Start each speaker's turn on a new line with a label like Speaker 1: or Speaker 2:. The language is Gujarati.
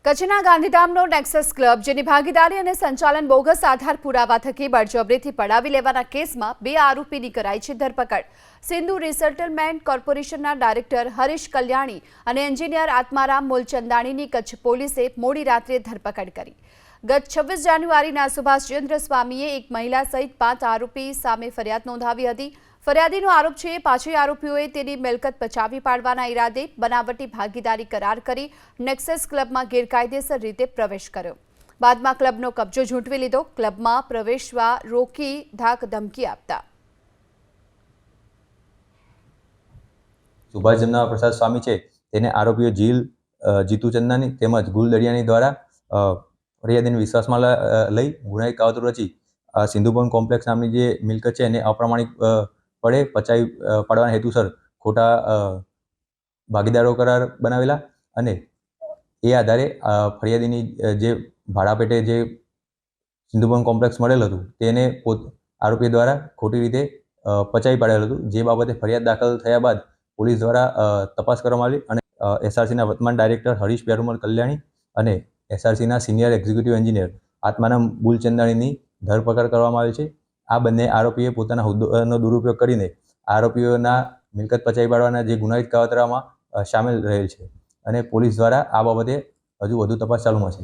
Speaker 1: કચ્છના ગાંધીધામનો નેક્સસ ક્લબ જેની ભાગીદારી અને સંચાલન બોગસ આધાર પુરાવા થકી બળજબરીથી પડાવી લેવાના કેસમાં 2 આરોપીની કરાઈ છે ધરપકડ। સિંધુ રિસેટલમેન્ટ કોર્પોરેશનના ડાયરેક્ટર હરીશ કલ્યાણી અને એન્જિનિયર આત્મારામ મૂલચંદાણીની કચ્છ પોલીસે મોડી રાત્રે ધરપકડ કરી। ગત 26 જાન્યુઆરીના સુભાષચંદ્ર સ્વામીએ એક મહિલા સહિત 5 આરોપી સામે ફરિયાદ નોંધાવી હતી। ફરિયાદીનો આરોપ છે પાછળ આરોપીઓએ તેની મિલકત પચાવી પાડવાના ઈરાદે બનાવટી ભાગીદારી કરાર કરી નેક્સસ ક્લબમાં ગેરકાયદેસર રીતે પ્રવેશ કર્યો। બાદમાં ક્લબનો કબજો ઝૂંટવી લીધો। ક્લબમાં પ્રવેશવા રોકી ધાક ધમકી આપતા
Speaker 2: સુભાષચંદ્ર પ્રસાદ સ્વામી છે તેને આરોપીઓ જીતુ ચંદાની તેમજ ગુલ દરિયાની દ્વારા ફરિયાદીને વિશ્વાસમાં લઈ ગુનાહિત કાવતરું રચી સિંધુભવન કોમ્પ્લેક્સ નામની જે મિલકત છે એને અપ્રામાણિક પડે પચાવી પાડવાના હેતુસર ખોટા ભાગીદારો કરાર બનાવેલા અને એ આધારે ફરિયાદીની જે ભાડા પેટે જે સિંધુભવન કોમ્પ્લેક્સ મળેલ હતું તેને આરોપી દ્વારા ખોટી રીતે પચાવી પાડેલું હતું। જે બાબતે ફરિયાદ દાખલ થયા બાદ પોલીસ દ્વારા તપાસ કરવામાં આવી અને એસઆરસીના વર્તમાન ડાયરેક્ટર હરીશ પેરુમલ કલ્યાણી અને એસઆરસીના સિનિયર એક્ઝિક્યુટિવ એન્જિનિયર આત્મારામ મૂલચંદાણીની ધરપકડ કરવામાં આવી છે। આ બંને આરોપીએ પોતાના હોદ્દાનો દુરુપયોગ કરીને આરોપીઓના મિલકત પચાવી પાડવાના જે ગુનાહિત કાવતરામાં સામેલ રહેલ છે અને પોલીસ દ્વારા આ બાબતે હજુ વધુ તપાસ ચાલુમાં છે।